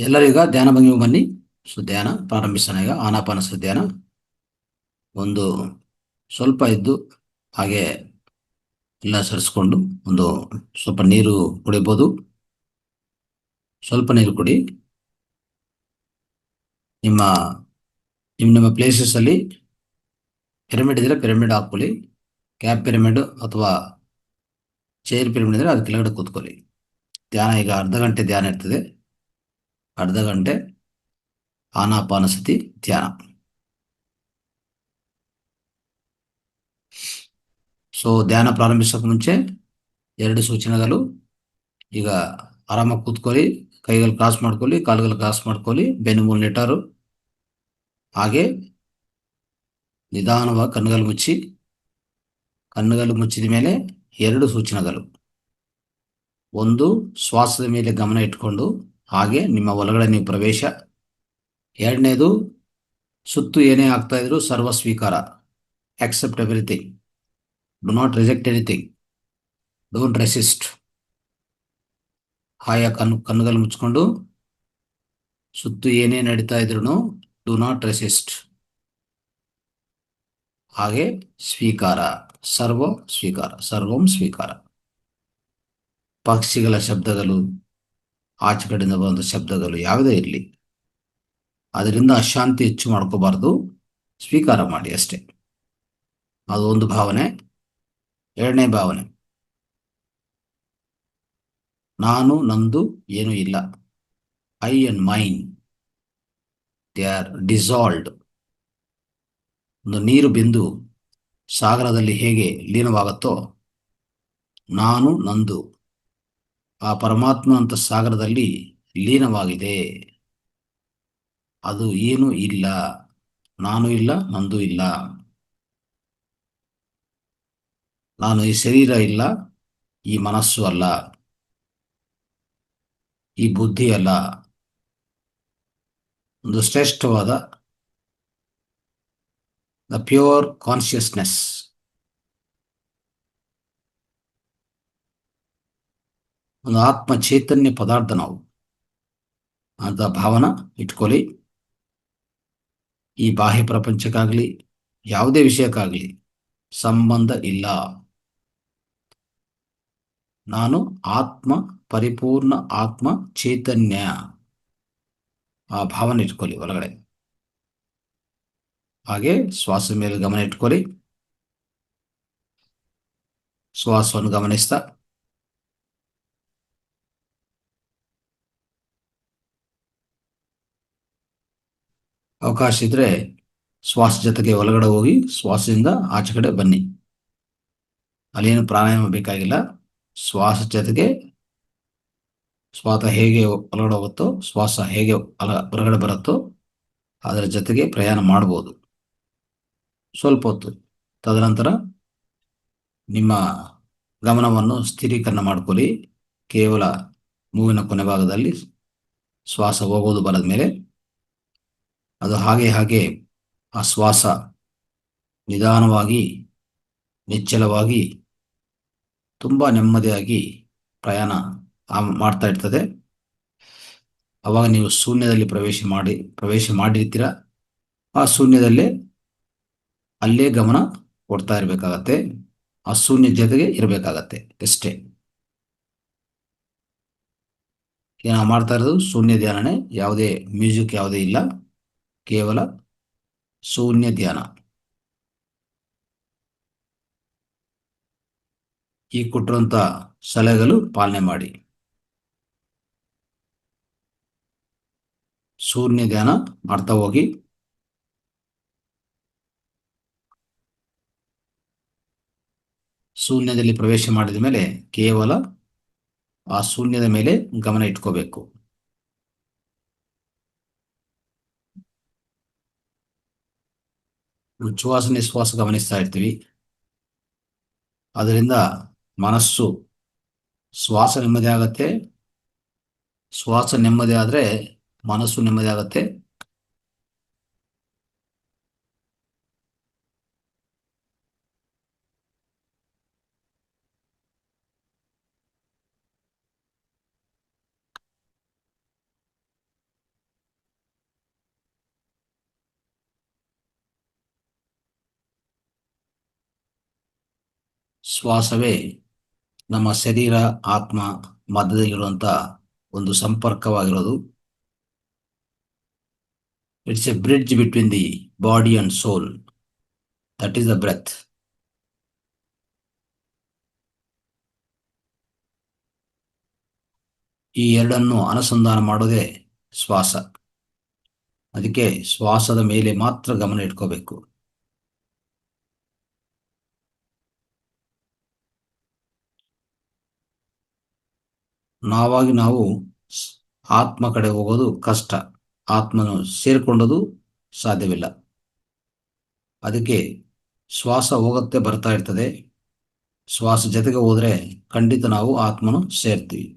ಎಲ್ಲರೂ ಈಗ ಧ್ಯಾನ ಭಂಗಿಗೆ ಬನ್ನಿ. ಸೊ ಧ್ಯಾನ ಪ್ರಾರಂಭಿಸೋಣ. ಈಗ ಆನಾಪಾನಸ ಧ್ಯಾನ. ಒಂದು ಸ್ವಲ್ಪ ಇದ್ದು ಹಾಗೆ ಎಲ್ಲ ಸರಿಸ್ಕೊಂಡು ಒಂದು ಸ್ವಲ್ಪ ನೀರು ಕುಡಿಬೋದು. ಸ್ವಲ್ಪ ನೀರು ಕುಡಿ. ನಿಮ್ಮ ನಿಮ್ಮ ಪ್ಲೇಸಸ್ ಅಲ್ಲಿ ಪಿರಮಿಡ್ ಇದ್ರೆ ಪಿರಮಿಡ್ ಹಾಕೊಳ್ಳಿ. ಕ್ಯಾಪ್ ಪಿರಮಿಡ್ ಅಥವಾ ಚೇರ್ ಪಿರಮಿಡ್ ಇದ್ರೆ ಅದು ಕೆಳಗಡೆ ಕೂತ್ಕೊಳ್ಳಿ. ಧ್ಯಾನ ಈಗ ಅರ್ಧ ಗಂಟೆ ಧ್ಯಾನ ಇರ್ತದೆ. ಅರ್ಧ ಗಂಟೆ ಆನಾಪಾನಸತಿ ಧ್ಯಾನ. ಸೊ ಧ್ಯಾನ ಪ್ರಾರಂಭಿಸೋಕೆ ಮುಂಚೆ ಎರಡು ಸೂಚನೆಗಳು. ಈಗ ಆರಾಮಾಗಿ ಕೂತ್ಕೊಳ್ಳಿ, ಕೈಗಳು ಕ್ರಾಸ್ ಮಾಡ್ಕೊಳ್ಳಿ, ಕಾಲುಗಳು ಕ್ರಾಸ್ ಮಾಡ್ಕೊಳ್ಳಿ, ಬೆನ್ನು ಮೂರು ನೆಟ್ಟರು. ಹಾಗೆ ನಿಧಾನವಾಗಿ ಕಣ್ಣುಗಳು ಮುಚ್ಚಿ. ಕಣ್ಣುಗಳು ಮುಚ್ಚಿದ ಮೇಲೆ ಎರಡು ಸೂಚನೆಗಳು. ಒಂದು, ಶ್ವಾಸದ ಮೇಲೆ ಗಮನ ಇಟ್ಕೊಂಡು ಹಾಗೆ ನಿಮ್ಮ ಒಳಗಡೆ ನೀವು ಪ್ರವೇಶ. ಎರಡನೇದು, ಸುತ್ತು ಏನೇ ಆಗ್ತಾ ಇದ್ರು ಸರ್ವ ಸ್ವೀಕಾರ. Accept everything. Do not reject anything. Don't resist. ಹಾಯ ಕಣ್ಣುಗಳು ಮುಚ್ಕೊಂಡು ಸುತ್ತು ಏನೇ ನಡೀತಾ ಇದ್ರು ಡು ನಾಟ್ ರೆಸಿಸ್ಟ್. ಹಾಗೆ ಸ್ವೀಕಾರ. ಸರ್ವ ಸ್ವೀಕಾರ, ಸರ್ವಂ ಸ್ವೀಕಾರ. ಪಕ್ಷಿಗಳ ಶಬ್ದಗಳು, ಆಚೆ ಕಡೆಯಿಂದ ಬಂದ ಶಬ್ದಗಳು ಯಾವುದೇ ಇರಲಿ, ಅದರಿಂದ ಅಶಾಂತಿ ಹೆಚ್ಚು ಮಾಡ್ಕೋಬಾರ್ದು. ಸ್ವೀಕಾರ ಮಾಡಿ ಅಷ್ಟೇ. ಅದು ಒಂದು ಭಾವನೆ. ಎರಡನೇ ಭಾವನೆ, ನಾನು ನಂದು ಏನೂ ಇಲ್ಲ. I and main they are dissolved. ಒಂದು ನೀರು ಬಿಂದು ಸಾಗರದಲ್ಲಿ ಹೇಗೆ ಲೀನವಾಗುತ್ತೋ, ನಾನು ನಂದು ಆ ಪರಮಾತ್ಮ ಅಂತ ಸಾಗರದಲ್ಲಿ ಲೀನವಾಗಿದೆ. ಅದು ಏನೂ ಇಲ್ಲ. ನಾನು ಇಲ್ಲ, ನಂದು ಇಲ್ಲ. ನಾನು ಈ ಶರೀರ ಇಲ್ಲ, ಈ ಮನಸ್ಸು ಅಲ್ಲ, ಈ ಬುದ್ಧಿ ಅಲ್ಲ. ಒಂದು ಶ್ರೇಷ್ಠವಾದ ದ ಪ್ಯೂರ್ ಕಾನ್ಷಿಯಸ್ನೆಸ್. ಒಂದು ಆತ್ಮ ಚೈತನ್ಯ ಪದಾರ್ಥ ನಾವು ಅಂತ ಭಾವನ ಇಟ್ಕೊಳ್ಳಿ. ಈ ಬಾಹ್ಯ ಪ್ರಪಂಚಕ್ಕಾಗಲಿ ಯಾವುದೇ ವಿಷಯಕ್ಕಾಗಲಿ ಸಂಬಂಧ ಇಲ್ಲ. ನಾನು ಆತ್ಮ, ಪರಿಪೂರ್ಣ ಆತ್ಮ ಚೈತನ್ಯ. ಆ ಭಾವನೆ ಇಟ್ಕೊಳ್ಳಿ ಒಳಗಡೆ. ಹಾಗೆ ಶ್ವಾಸದ ಮೇಲೆ ಗಮನ ಇಟ್ಕೊಳ್ಳಿ. ಶ್ವಾಸವನ್ನು ಗಮನಿಸ್ತಾ ಅವಕಾಶ ಇದ್ರೆ ಶ್ವಾಸ ಜೊತೆಗೆ ಒಳಗಡೆ ಹೋಗಿ ಶ್ವಾಸದಿಂದ ಆಚೆ ಕಡೆ ಬನ್ನಿ. ಅಲ್ಲೇನು ಪ್ರಾಣಾಯಾಮ ಬೇಕಾಗಿಲ್ಲ. ಶ್ವಾಸ ಜೊತೆಗೆ ಶ್ವಾಸ ಹೇಗೆ ಒಳಗಡೆ ಹೋಗುತ್ತೋ, ಶ್ವಾಸ ಹೇಗೆ ಹೊರಗಡೆ ಬರುತ್ತೋ ಅದರ ಜೊತೆಗೆ ಪ್ರಯಾಣ ಮಾಡ್ಬೋದು ಸ್ವಲ್ಪ ಹೊತ್ತು. ತದನಂತರ ನಿಮ್ಮ ಗಮನವನ್ನು ಸ್ಥಿರೀಕರಣ ಮಾಡ್ಕೊಳ್ಳಿ. ಕೇವಲ ಮೂಗಿನ ಕೊನೆ ಭಾಗದಲ್ಲಿ ಶ್ವಾಸ ಹೋಗೋದು ಬರದ ಮೇಲೆ ಅದು ಹಾಗೆ ಹಾಗೆ ಆ ಶ್ವಾಸ ನಿಧಾನವಾಗಿ, ನಿಶ್ಚಲವಾಗಿ, ತುಂಬ ನೆಮ್ಮದಿಯಾಗಿ ಪ್ರಯಾಣ ಮಾಡ್ತಾ ಇರ್ತದೆ. ಅವಾಗ ನೀವು ಶೂನ್ಯದಲ್ಲಿ ಪ್ರವೇಶ ಮಾಡಿರ್ತೀರ. ಆ ಶೂನ್ಯದಲ್ಲೇ ಅಲ್ಲೇ ಗಮನ ಕೊಡ್ತಾ ಇರಬೇಕಾಗತ್ತೆ. ಆ ಶೂನ್ಯ ಜೊತೆಗೆ ಇರಬೇಕಾಗತ್ತೆ ಅಷ್ಟೇ. ನಾವು ಮಾಡ್ತಾ ಇರೋದು ಶೂನ್ಯ ಧ್ಯಾನನೇ. ಯಾವುದೇ ಮ್ಯೂಸಿಕ್ ಯಾವುದೇ ಇಲ್ಲ, ಕೇವಲ ಶೂನ್ಯ ಧ್ಯಾನ. ಈ ಕೊಟ್ಟಿರುವಂಥ ಸಲಹೆಗಳು ಪಾಲನೆ ಮಾಡಿ. ಶೂನ್ಯ ಧ್ಯಾನ ಮಾಡ್ತಾ ಹೋಗಿ. ಶೂನ್ಯದಲ್ಲಿ ಪ್ರವೇಶ ಮಾಡಿದ ಮೇಲೆ ಕೇವಲ ಆ ಶೂನ್ಯದ ಮೇಲೆ ಗಮನ ಇಟ್ಕೋಬೇಕು. ಉಚ್ಛ್ವಾಸ ನಿಶ್ವಾಸ ಗಮನಿಸ್ತಾ ಇರ್ತೀವಿ. ಅದರಿಂದ ಮನಸ್ಸು, ಶ್ವಾಸ ನೆಮ್ಮದಿ ಆಗತ್ತೆ. ಶ್ವಾಸ ನೆಮ್ಮದಿ ಆದರೆ ಮನಸ್ಸು ನೆಮ್ಮದಿ ಆಗತ್ತೆ. ಶ್ವಾಸವೇ ನಮ್ಮ ಶರೀರ ಆತ್ಮ ಮಧ್ಯದಲ್ಲಿರುವಂಥ ಒಂದು ಸಂಪರ್ಕವಾಗಿರೋದು. It's a bridge between the body and soul. That is the breath. ಈ ಎರಡನ್ನು ಅನುಸಂಧಾನ ಮಾಡೋದೇ ಶ್ವಾಸ. ಅದಕ್ಕೆ ಶ್ವಾಸದ ಮೇಲೆ ಮಾತ್ರ ಗಮನ ಇಟ್ಕೋಬೇಕು. ನಾವು ಆತ್ಮ ಕಡೆ ಹೋಗೋದು ಕಷ್ಟ, ಆತ್ಮನು ಸೇರಿಕೊಂಡೋದು ಸಾಧ್ಯವಿಲ್ಲ. ಅದಕ್ಕೆ ಶ್ವಾಸ ಹೋಗುತ್ತೆ ಬರ್ತಾ ಇರ್ತದೆ. ಶ್ವಾಸ ಜೊತೆಗೆ ಹೋದರೆ ಖಂಡಿತ ನಾವು ಆತ್ಮನು ಸೇರ್ತೀವಿ.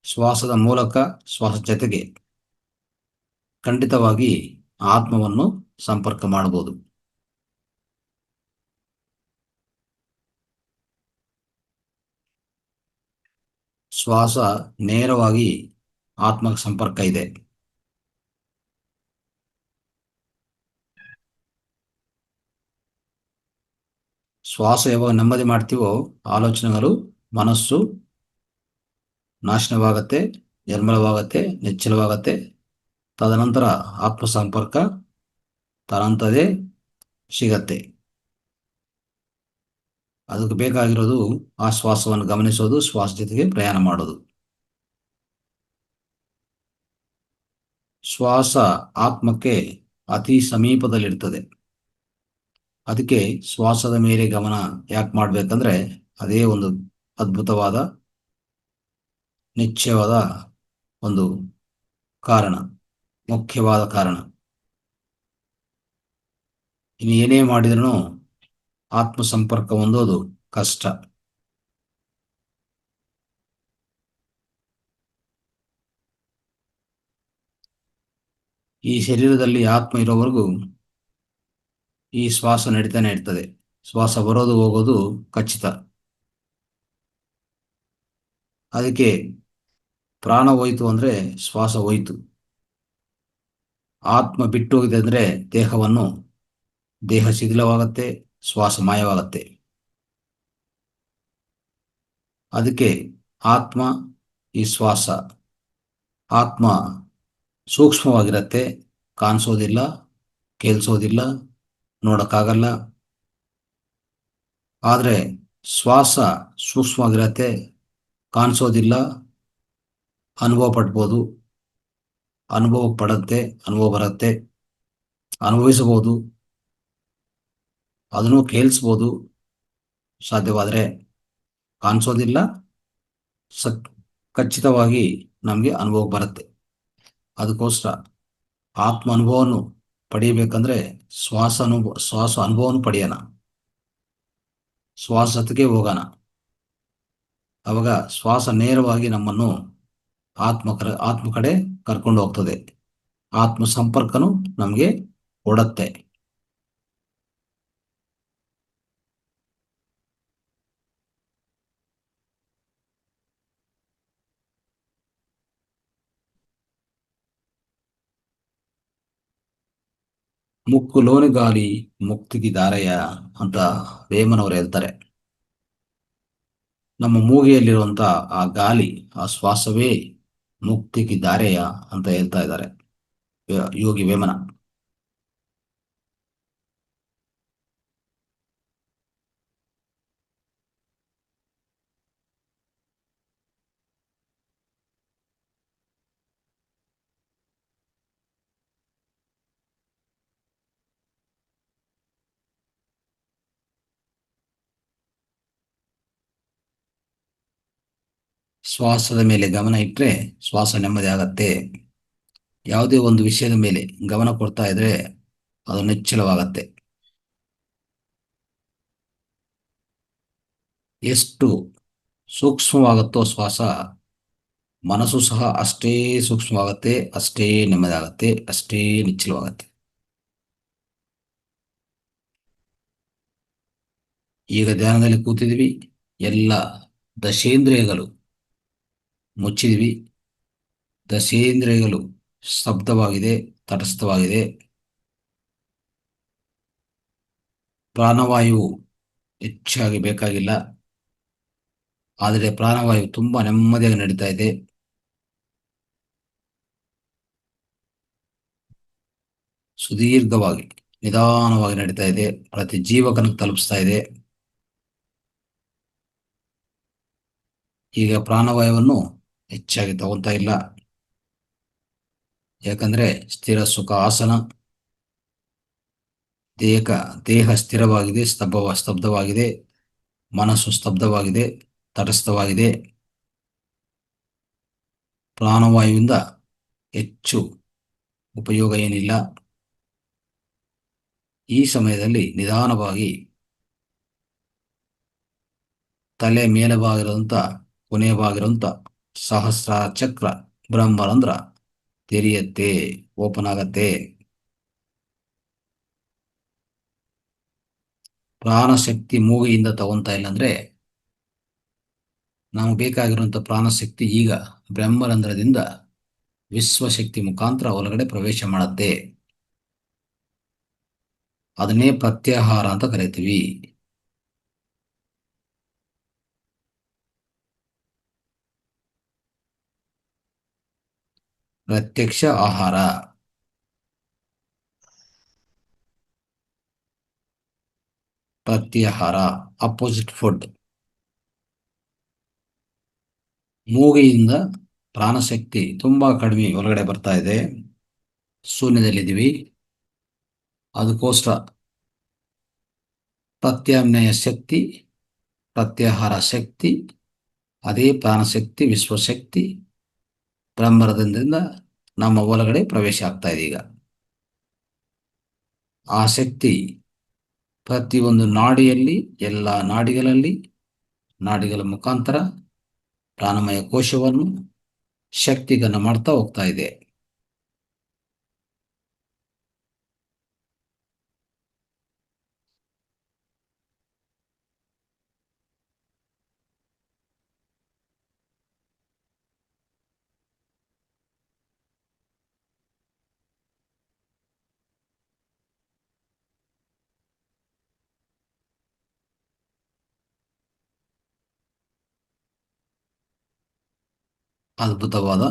ಶ್ವಾಸದ ಮೂಲಕ ಶ್ವಾಸ ಜೊತೆಗೆ ಖಂಡಿತವಾಗಿ ಆತ್ಮವನ್ನು ಸಂಪರ್ಕ ಮಾಡಬಹುದು. ಶ್ವಾಸ ನೇರವಾಗಿ ಆತ್ಮಕ್ಕೆ ಸಂಪರ್ಕ ಇದೆ. ಶ್ವಾಸ ಯಾವಾಗ ನೆಮ್ಮದಿ ಮಾಡ್ತೀವೋ ಆಲೋಚನೆಗಳು, ಮನಸ್ಸು ನಾಶನವಾಗತ್ತೆ, ನಿರ್ಮಲವಾಗತ್ತೆ, ನಿಚ್ಚಳವಾಗತ್ತೆ. ತದನಂತರ ಆತ್ಮ ಸಂಪರ್ಕ ತರಂತದೇ ಸಿಗತ್ತೆ. ಅದಕ್ಕೆ ಬೇಕಾಗಿರೋದು ಆ ಶ್ವಾಸವನ್ನು ಗಮನಿಸೋದು, ಶ್ವಾಸ ಜೊತೆಗೆ ಪ್ರಯಾಣ ಮಾಡೋದು. ಶ್ವಾಸ ಆತ್ಮಕ್ಕೆ ಅತಿ ಸಮೀಪದಲ್ಲಿರ್ತದೆ. ಅದಕ್ಕೆ ಶ್ವಾಸದ ಮೇಲೆ ಗಮನ ಯಾಕೆ ಮಾಡಬೇಕಂದ್ರೆ ಅದೇ ಒಂದು ಅದ್ಭುತವಾದ ನಿಶ್ಚಯವಾದ ಒಂದು ಕಾರಣ, ಮುಖ್ಯವಾದ ಕಾರಣ. ಇನ್ನು ಏನೇ ಮಾಡಿದ್ರೂ ಆತ್ಮ ಸಂಪರ್ಕ ಹೊಂದೋದು ಕಷ್ಟ. ಈ ಶರೀರದಲ್ಲಿ ಆತ್ಮ ಇರೋವರೆಗೂ ಈ ಶ್ವಾಸ ನಡೀತಾನೆ ಇರ್ತದೆ. ಶ್ವಾಸ ಬರೋದು ಹೋಗೋದು ಖಚಿತ. ಅದಕ್ಕೆ ಪ್ರಾಣ ಹೋಯಿತು ಅಂದ್ರೆ ಶ್ವಾಸ ಹೋಯಿತು. ಆತ್ಮ ಬಿಟ್ಟು ಹೋಗಿದೆ ಅಂದ್ರೆ ದೇಹ ಶಿಥಿಲವಾಗತ್ತೆ, ಶ್ವಾಸ ಮಾಯವಾಗತ್ತೆ. ಅದಕ್ಕೆ ಆತ್ಮ ಈ ಶ್ವಾಸ, ಆತ್ಮ ಸೂಕ್ಷ್ಮವಾಗಿರತ್ತೆ, ಕಾಣಿಸೋದಿಲ್ಲ, ಕೇಳಿಸೋದಿಲ್ಲ, ನೋಡಕ್ಕಾಗಲ್ಲ. ಆದರೆ ಶ್ವಾಸ ಸೂಕ್ಷ್ಮವಾಗಿರತ್ತೆ, ಕಾಣಿಸೋದಿಲ್ಲ, ಅನುಭವ ಪಡ್ಬೋದು, ಅನುಭವ ಪಡತ್ತೆ, ಅನುಭವ ಬರುತ್ತೆ, ಅನುಭವಿಸಬಹುದು, ಅದನ್ನು ಕೇಳಿಸ್ಬೋದು. ಸಾಧ್ಯವಾದರೆ ಕಾಣಿಸೋದಿಲ್ಲ, ಖಚಿತವಾಗಿ ನಮಗೆ ಅನುಭವ ಬರುತ್ತೆ. ಅದಕ್ಕೋಸ್ಕರ ಆತ್ಮ ಅನುಭವವನ್ನು ಪಡೆಯಬೇಕಂದ್ರೆ ಶ್ವಾಸ ಅನುಭವವನ್ನು ಪಡೆಯೋಣ, ಶ್ವಾಸ ಜೊತೆಗೆ ಹೋಗೋಣ. ಅವಾಗ ಶ್ವಾಸ ನೇರವಾಗಿ ನಮ್ಮನ್ನು ಆತ್ಮ ಕಡೆ ಕರ್ಕೊಂಡು ಹೋಗ್ತದೆ. ಆತ್ಮ ಸಂಪರ್ಕನು ನಮಗೆ ಕೊಡತ್ತೆ. ಮುಕ್ಕುಲೋನಿ ಗಾಳಿ ಮುಕ್ತಿಗೆ ದಾರಯ ಅಂತ ವೇಮನವರು ಹೇಳ್ತಾರೆ. ನಮ್ಮ ಮೂಗಿಯಲ್ಲಿರುವಂತ ಆ ಗಾಳಿ, ಆ ಶ್ವಾಸವೇ ಮುಕ್ತಿಗೆ ದಾರೆಯ ಅಂತ ಹೇಳ್ತಾ ಇದ್ದಾರೆ ಯೋಗಿ ವೇಮನ. ಶ್ವಾಸದ ಮೇಲೆ ಗಮನ ಇಟ್ಟರೆ ಶ್ವಾಸ ನೆಮ್ಮದಿ ಆಗತ್ತೆ. ಯಾವುದೇ ಒಂದು ವಿಷಯದ ಮೇಲೆ ಗಮನ ಕೊಡ್ತಾ ಇದ್ರೆ ಅದು ನಿಚ್ಚಳವಾಗತ್ತೆ. ಎಷ್ಟು ಸೂಕ್ಷ್ಮವಾಗುತ್ತೋ ಶ್ವಾಸ, ಮನಸ್ಸು ಸಹ ಅಷ್ಟೇ ಸೂಕ್ಷ್ಮವಾಗತ್ತೆ, ಅಷ್ಟೇ ನೆಮ್ಮದಿ ಆಗತ್ತೆ, ಅಷ್ಟೇ ನಿಚ್ಚಳವಾಗತ್ತೆ. ಈಗ ಧ್ಯಾನದಲ್ಲಿ ಕೂತಿದ್ವಿ, ಎಲ್ಲ ದಶೇಂದ್ರಿಯಗಳು ಮುಚ್ಚಿದ್ವಿ. ದಶೇಂದ್ರಿಯಗಳು ಸ್ತಬ್ಧವಾಗಿದೆ, ತಟಸ್ಥವಾಗಿದೆ. ಪ್ರಾಣವಾಯು ಹೆಚ್ಚಾಗಿ ಬೇಕಾಗಿಲ್ಲ, ಆದರೆ ಪ್ರಾಣವಾಯು ತುಂಬ ನೆಮ್ಮದಿಯಾಗಿ ನಡೀತಾ ಇದೆ. ಸುದೀರ್ಘವಾಗಿ ನಿಧಾನವಾಗಿ ನಡೀತಾ ಇದೆ, ಪ್ರತಿ ಜೀವಕನಿಗೆ ತಲುಪಿಸ್ತಾ ಇದೆ. ಈಗ ಪ್ರಾಣವಾಯುವನ್ನು ಹೆಚ್ಚಾಗಿ ತಗೊಳ್ತಾ ಇಲ್ಲ, ಯಾಕಂದ್ರೆ ಸ್ಥಿರ ಸುಖ ಆಸನ, ದೇಹ ಸ್ಥಿರವಾಗಿದೆ, ಸ್ತಬ್ಧವಾಗಿದೆ, ಮನಸ್ಸು ಸ್ತಬ್ಧವಾಗಿದೆ, ತಟಸ್ಥವಾಗಿದೆ. ಪ್ರಾಣವಾಯುವಿಂದ ಹೆಚ್ಚು ಉಪಯೋಗ ಏನಿಲ್ಲ. ಈ ಸಮಯದಲ್ಲಿ ನಿಧಾನವಾಗಿ ತಲೆ ಮೇಲಭಾಗಿರುವಂಥ ಕೊನೆಯ ಭಾಗಿರುವಂಥ ಸಹಸ್ರ ಚಕ್ರ ಬ್ರಹ್ಮರಂಧ್ರ ತೆರೆಯತ್ತೆ, ಓಪನ್ ಆಗತ್ತೆ. ಪ್ರಾಣಶಕ್ತಿ ಮೂಗಿಯಿಂದ ತಗೊಂತಾ ಇಲ್ಲ ಅಂದ್ರೆ ನಮಗೆ ಬೇಕಾಗಿರುವಂಥ ಪ್ರಾಣಶಕ್ತಿ ಈಗ ಬ್ರಹ್ಮರಂಧ್ರದಿಂದ ವಿಶ್ವಶಕ್ತಿ ಮುಖಾಂತರ ಒಳಗಡೆ ಪ್ರವೇಶ ಮಾಡುತ್ತೆ. ಅದನ್ನೇ ಪ್ರತ್ಯಾಹಾರ ಅಂತ ಕರಿತೀವಿ. ಪ್ರತ್ಯಕ್ಷ ಆಹಾರ, ಪ್ರತ್ಯಾಹಾರ ಅಪೋಸಿಟ್ ಫುಡ್. ಮೂಗಿಯಿಂದ ಪ್ರಾಣಶಕ್ತಿ ತುಂಬಾ ಕಡಿಮೆ ಒಳಗಡೆ ಬರ್ತಾ ಇದೆ, ಶೂನ್ಯದಲ್ಲಿದ್ದೀವಿ. ಅದಕ್ಕೋಸ್ಕರ ಪ್ರತ್ಯಾಮ್ನಾಯ ಶಕ್ತಿ, ಪ್ರತ್ಯಾಹಾರ ಶಕ್ತಿ, ಅದೇ ಪ್ರಾಣಶಕ್ತಿ ವಿಶ್ವಶಕ್ತಿ ಬ್ರಹ್ಮರಂಧ್ರದಿಂದ ನಮ್ಮ ಒಳಗಡೆ ಪ್ರವೇಶ ಆಗ್ತಾ ಇದೆ. ಈಗ ಆ ಶಕ್ತಿ ಪ್ರತಿಯೊಂದು ನಾಡಿಯಲ್ಲಿ, ಎಲ್ಲ ನಾಡಿಗಳಲ್ಲಿ, ನಾಡಿಗಳ ಮುಖಾಂತರ ಪ್ರಾಣಮಯ ಕೋಶವನ್ನು ಶಕ್ತಿಗನ ಮಾಡ್ತಾ ಹೋಗ್ತಾ ಇದೆ. ಅದ್ಭುತವಾದ,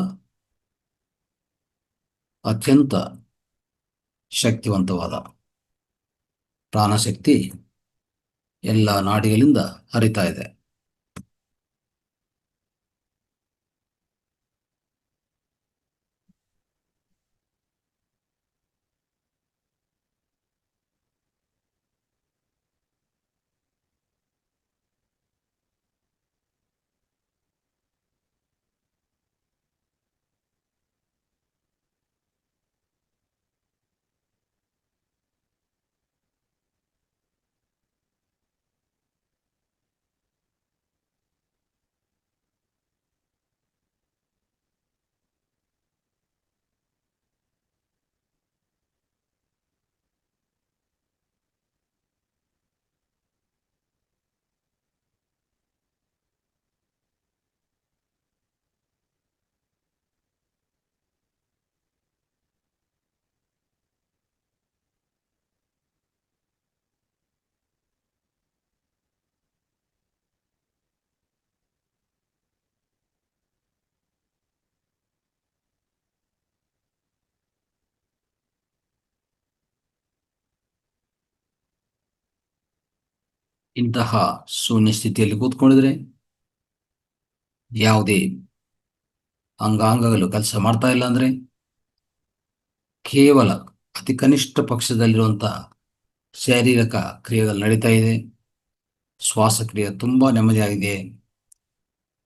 ಅತ್ಯಂತ ಶಕ್ತಿವಂತವಾದ ಪ್ರಾಣಶಕ್ತಿ ಎಲ್ಲ ನಾಡಿಗಳಿಂದ ಹರಿತಾ ಇದೆ. ಇಂತಹ ಶೂನ್ಯ ಸ್ಥಿತಿಯಲ್ಲಿ ಕೂತ್ಕೊಂಡಿದ್ರೆ ಯಾವುದೇ ಅಂಗಾಂಗಗಳು ಕೆಲಸ ಮಾಡ್ತಾ ಇಲ್ಲ ಅಂದ್ರೆ ಕೇವಲ ಅತಿ ಕನಿಷ್ಠ ಪಕ್ಷದಲ್ಲಿರುವಂತಹ ಶಾರೀರಿಕ ಕ್ರಿಯೆಗಳು ನಡೀತಾ ಇದೆ, ಶ್ವಾಸಕ್ರಿಯೆ ತುಂಬಾ ನೆಮ್ಮದಿಯಾಗಿದೆ.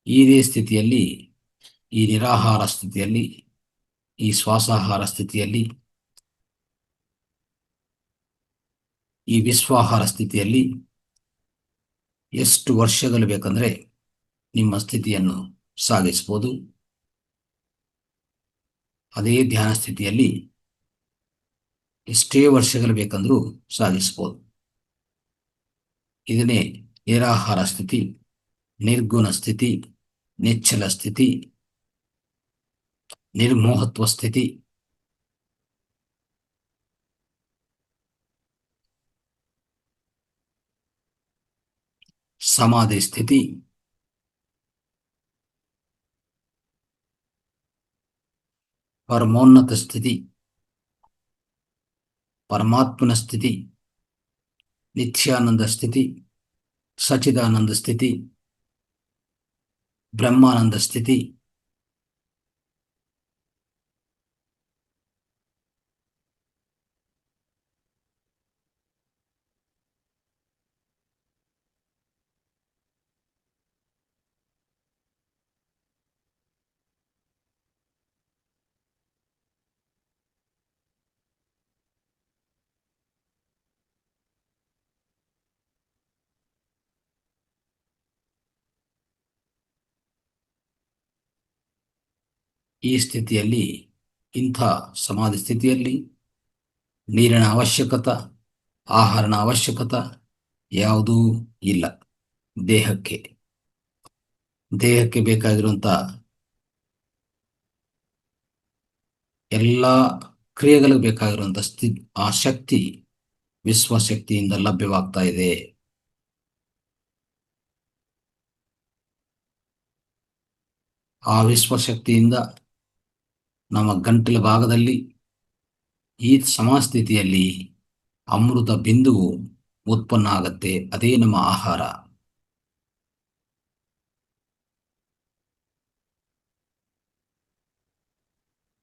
ಇದೇ ಸ್ಥಿತಿಯಲ್ಲಿ, ಈ ನಿರಾಹಾರ ಸ್ಥಿತಿಯಲ್ಲಿ, ಈ ಶ್ವಾಸಾಹಾರ ಸ್ಥಿತಿಯಲ್ಲಿ, ಈ ವಿಶ್ವಾಹಾರ ಸ್ಥಿತಿಯಲ್ಲಿ ಎಷ್ಟು ವರ್ಷಗಳು ಬೇಕಂದ್ರೆ ನಿಮ್ಮ ಸ್ಥಿತಿಯನ್ನು ಸಾಗಿಸಬಹುದು. ಅದೇ ಧ್ಯಾನ ಸ್ಥಿತಿಯಲ್ಲಿ ಎಷ್ಟೇ ವರ್ಷಗಳು ಬೇಕಂದ್ರೂ ಸಾಗಿಸಬಹುದು. ಇದನ್ನೇ ನಿರಾಹಾರ ಸ್ಥಿತಿ, ನಿರ್ಗುಣ ಸ್ಥಿತಿ, ನಿಶ್ಚಲ ಸ್ಥಿತಿ, ನಿರ್ಮೋಹತ್ವ ಸ್ಥಿತಿ. ಸಮಾಧಿ ಸ್ಥಿತಿ, ಪರಮೋನ್ನತ ಸ್ಥಿತಿ, ಪರಮಾತ್ಮನ ಸ್ಥಿತಿ, ನಿತ್ಯಾನಂದ ಸ್ಥಿತಿ, ಸಚಿದಾನಂದ ಸ್ಥಿತಿ, ಬ್ರಹ್ಮಾನಂದ ಸ್ಥಿತಿ, ಈ ಸ್ಥಿತಿಯಲ್ಲಿ, ಇಂಥ ಸಮಾಧಿ ಸ್ಥಿತಿಯಲ್ಲಿ ನೀರಿನ ಅವಶ್ಯಕತೆ, ಆಹಾರನ ಅವಶ್ಯಕತೆ ಯಾವುದೂ ಇಲ್ಲ. ದೇಹಕ್ಕೆ ಬೇಕಾಗಿರುವಂಥ ಎಲ್ಲ ಕ್ರಿಯೆಗಳಿಗೆ ಬೇಕಾಗಿರುವಂಥ ಆ ಶಕ್ತಿ ವಿಶ್ವಶಕ್ತಿಯಿಂದ ಲಭ್ಯವಾಗ್ತಾ ಇದೆ. ಆ ವಿಶ್ವಶಕ್ತಿಯಿಂದ ನಮ್ಮ ಗಂಟಲ ಭಾಗದಲ್ಲಿ ಈ ಸಮಾಸ್ಥಿತಿಯಲ್ಲಿ ಅಮೃತ ಬಿಂದುವು ಉತ್ಪನ್ನ ಆಗತ್ತೆ. ಅದೇ ನಮ್ಮ ಆಹಾರ.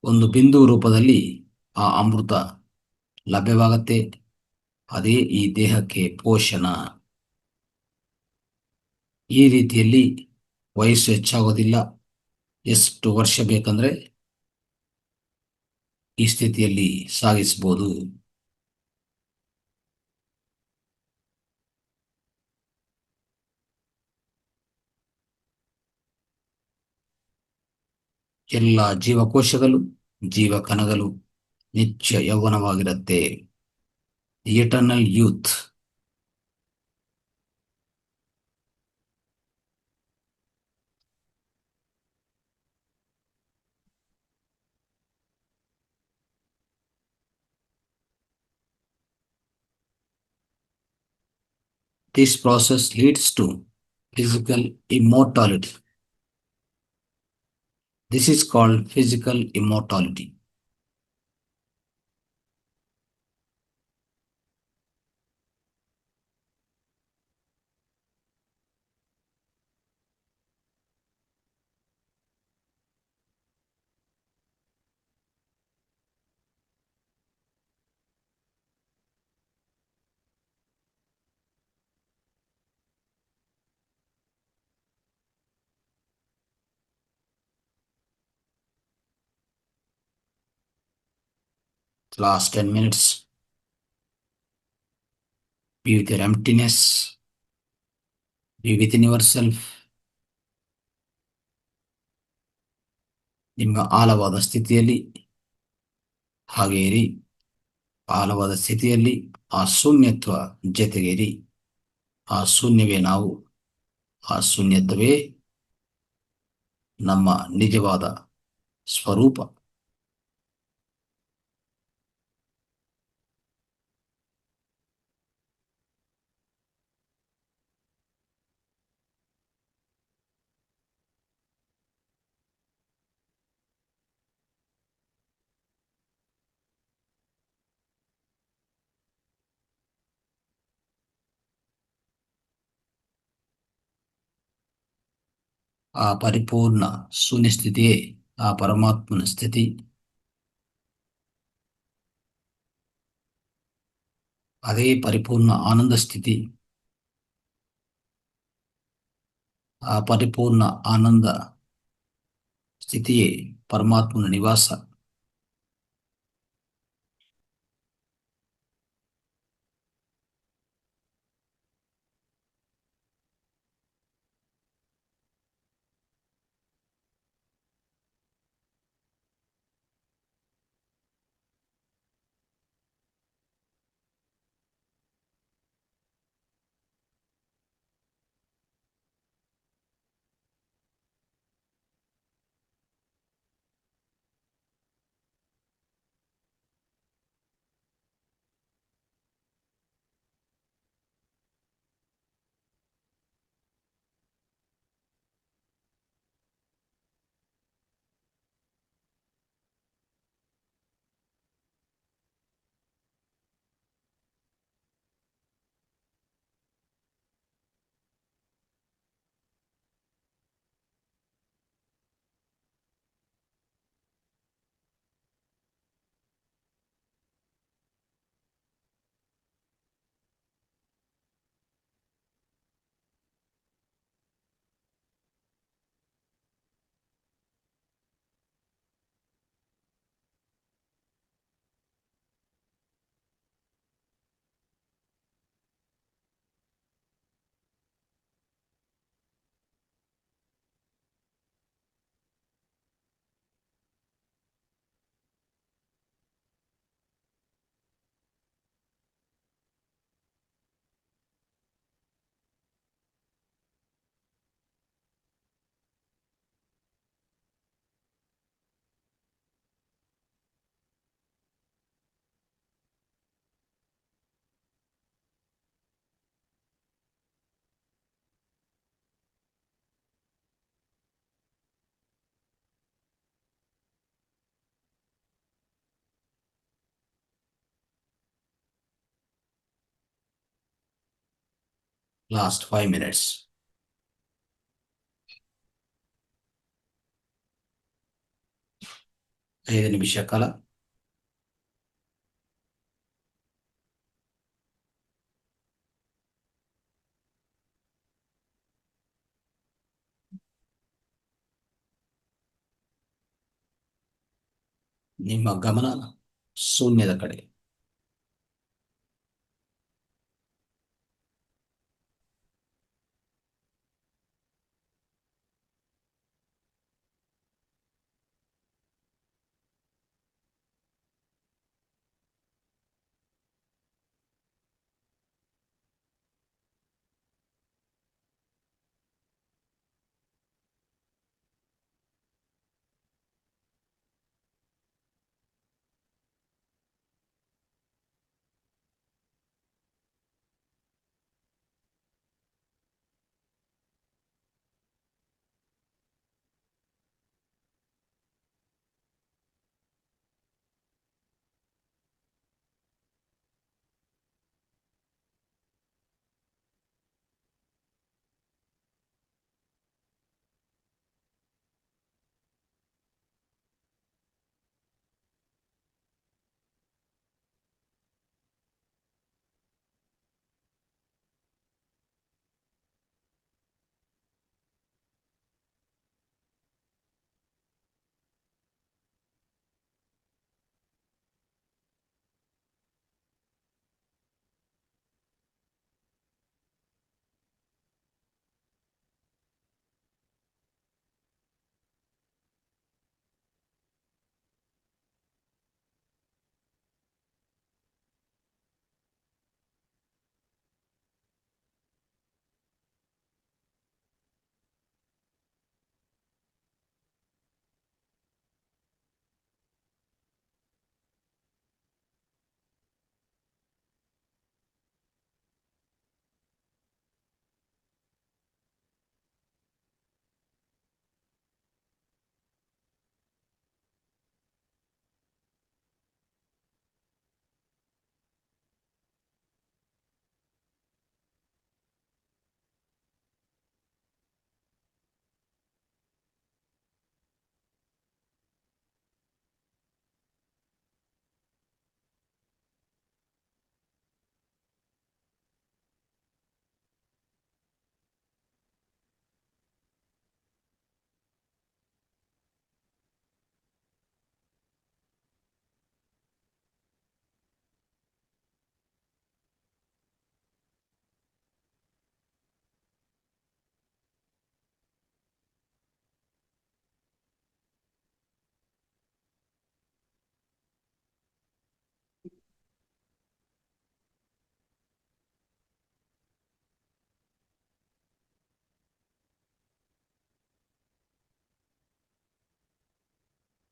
ಒಂದು ಬಿಂದು ರೂಪದಲ್ಲಿ ಆ ಅಮೃತ ಲಭ್ಯವಾಗತ್ತೆ. ಅದೇ ಈ ದೇಹಕ್ಕೆ ಪೋಷಣ. ಈ ರೀತಿಯಲ್ಲಿ ವಯಸ್ಸು ಹೆಚ್ಚಾಗೋದಿಲ್ಲ. ಎಷ್ಟು ವರ್ಷ ಬೇಕಂದ್ರೆ ಈ ಸ್ಥಿತಿಯಲ್ಲಿ ಸಾಗಿಸಬಹುದು. ಎಲ್ಲ ಜೀವಕೋಶಗಳು, ಜೀವಕಣಗಳು ನಿತ್ಯ ಯೌವನವಾಗಿರುತ್ತೆ. Eternal youth. This process leads to physical immortality. This is called physical immortality. Last 10 minutes. Be with your emptiness. Be within yourself. ನಿಮ್ಮ ಆಳವಾದ ಸ್ಥಿತಿಯಲ್ಲಿ ಹಾಗೆ ಇರಿ. ಆಳವಾದ ಸ್ಥಿತಿಯಲ್ಲಿ ಆ ಶೂನ್ಯತ್ವ ಜೊತೆಗೇರಿ. ಆ ಶೂನ್ಯವೇ ನಾವು. ಆ ಶೂನ್ಯತ್ವವೇ ನಮ್ಮ ನಿಜವಾದ ಸ್ವರೂಪ. ಆ ಪರಿಪೂರ್ಣ ಶೂನ್ಯ ಸ್ಥಿತಿಯೇ ಆ ಪರಮಾತ್ಮನ ಸ್ಥಿತಿ. ಅದೇ ಪರಿಪೂರ್ಣ ಆನಂದ ಸ್ಥಿತಿ. ಆ ಪರಿಪೂರ್ಣ ಆನಂದ ಸ್ಥಿತಿಯೇ ಪರಮಾತ್ಮನ ನಿವಾಸ. Last 5 minutes. 5 ನಿಮಿಷ ಕಾಲ. ನಿಮ್ಮ ಗಮನ ಶೂನ್ಯದ ಕಡೆ.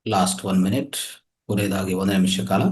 Last 1 minute. ಕೊನೆಯದಾಗಿ 1 ನಿಮಿಷ ಕಾಲ.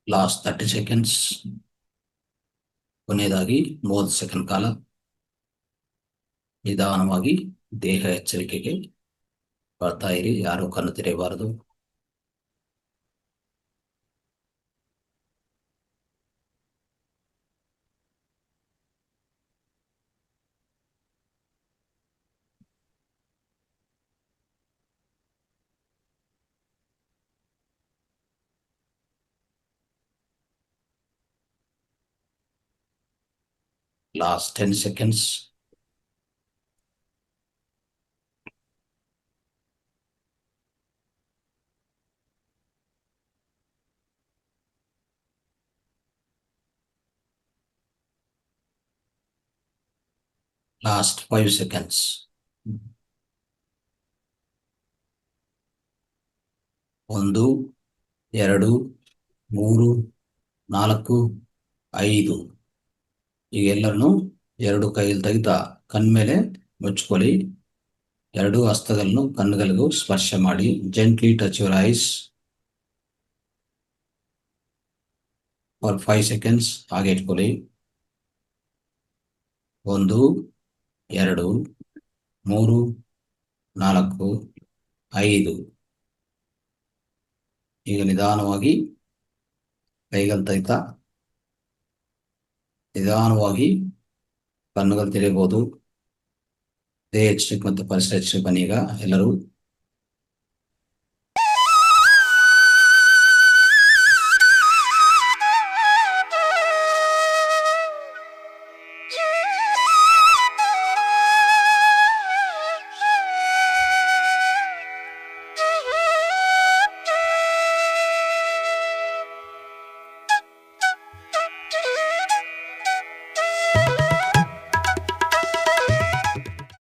Last 30 seconds. ಕೊನೆಯದಾಗಿ 30 ಸೆಕೆಂಡ್ ಕಾಲ ನಿಧಾನವಾಗಿ ದೇಹ ಎಚ್ಚರಿಕೆಗೆ ಬರ್ತಾ ಇರಿ. ಯಾರು ಕಣ್ಣು ತೆರೆಯಬಾರದು. Last 10 seconds. Last 5 seconds. 1, 2, 3, 4, 5. ಈಗ ಎಲ್ಲರನ್ನು ಎರಡು ಕೈಯಲ್ಲಿ ತೆಗಿತಾ ಕಣ್ಮೇಲೆ ಮುಚ್ಕೊಳ್ಳಿ. ಎರಡು ಹಸ್ತಗಳನ್ನು ಕಣ್ಣುಗಳಿಗೂ ಸ್ಪರ್ಶ ಮಾಡಿ. Gently touch your eyes for 5 seconds. ಹಾಗೆ ಇಟ್ಕೊಳ್ಳಿ. 1, 2, 3, 4, 5. ಈಗ ನಿಧಾನವಾಗಿ ಕೈಗಳು ತೆಗಿತಾ ನಿಧಾನವಾಗಿ ಕಣ್ಣುಗಳು ತೆರೆಯಬಹುದು. ದೇಹ ಎಚ್ಚರಿಕೆ ಮತ್ತು ಪರಿಸರ ಎಚ್ಚರಿಕೆ ಬನ್ನಿ. ಈಗ ಎಲ್ಲರೂ